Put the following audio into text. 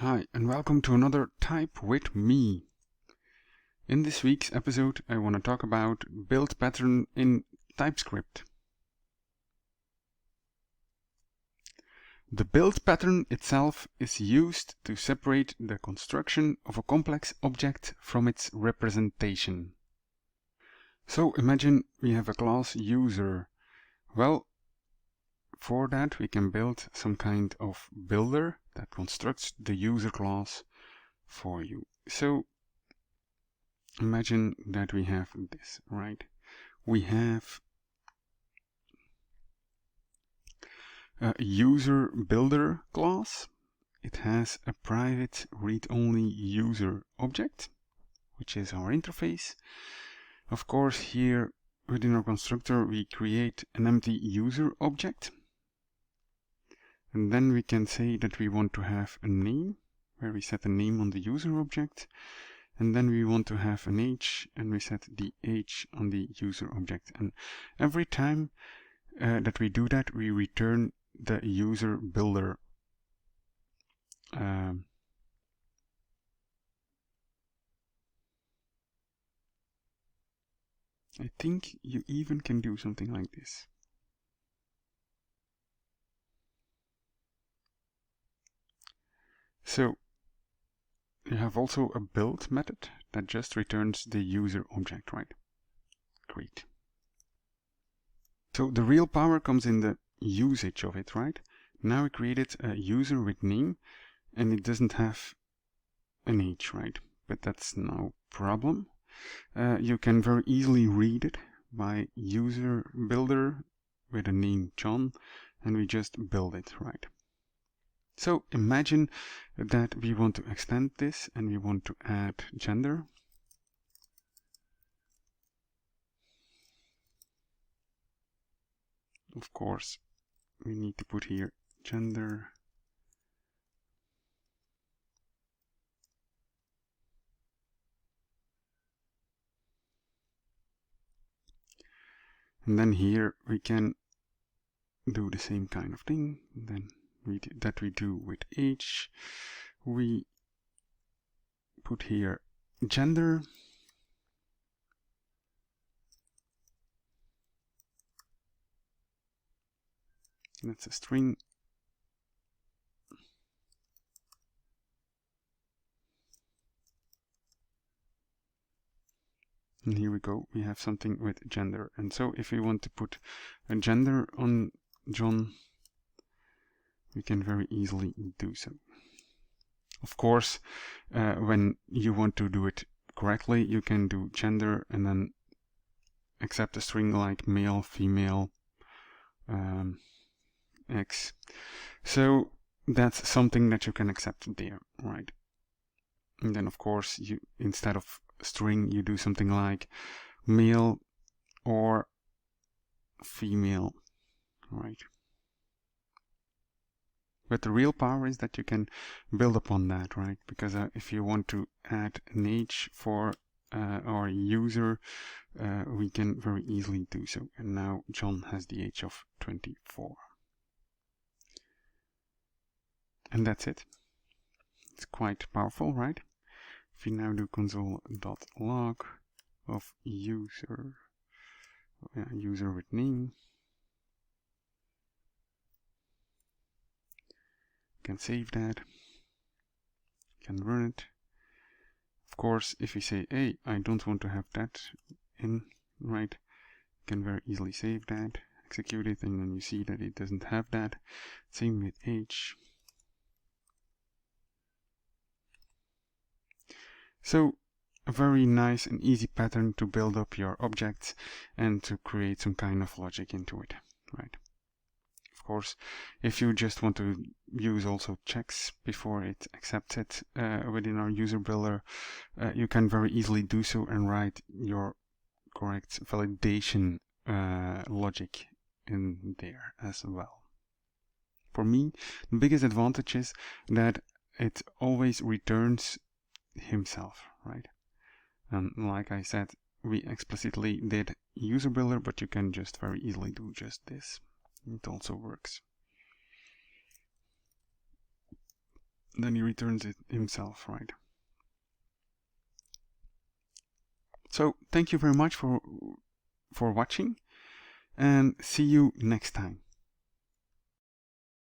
Hi, and welcome to another Type with Me. In this week's episode, I want to talk about build pattern in TypeScript. The build pattern itself is used to separate the construction of a complex object from its representation. So imagine we have a class user. Well, for that we can build some kind of builder that constructs the user class for you. So imagine that we have this, right? We have a user builder class. It has a private read-only user object, which is our interface. Of course, here within our constructor, we create an empty user object. And then we can say that we want to have a name, where we set a name on the user object. And then we want to have an age, and we set the age on the user object. And every time that we do that, we return the user builder. I think you even can do something like this. So you have also a build method that just returns the user object, right? Great. So the real power comes in the usage of it, right? Now we created a user with name and it doesn't have an age, right? But that's no problem. You can very easily read it by user builder with a name John, and we just build it, right? So imagine that we want to extend this and we want to add gender. Of course, we need to put here gender. And then here we can do the same kind of thing. And then we do with age. We put here gender. That's a string. And here we go, we have something with gender. And so if we want to put a gender on John, we can very easily do so. Of course, when you want to do it correctly, you can do gender and then accept a string like male, female, X. So that's something that you can accept there, right? And then of course, you instead of string, you do something like male or female, right? But the real power is that you can build upon that, right? Because if you want to add an age for our user, we can very easily do so. And now John has the age of 24. And that's it. It's quite powerful, right? If we now do console.log of user, user with name, can save that, can run it. Of course, if we say, hey, I don't want to have that in, right, you can very easily save that, execute it, and then you see that it doesn't have that. Same with age. So a very nice and easy pattern to build up your objects and to create some kind of logic into it, right? Of course, if you just want to use also checks before it accepts it within our user builder, you can very easily do so and write your correct validation logic in there as well. For me, the biggest advantage is that it always returns himself, right? And like I said, we explicitly did user builder, but you can just very easily do just this. It also works. then he returns it himself, right? So thank you very much for watching, and see you next time.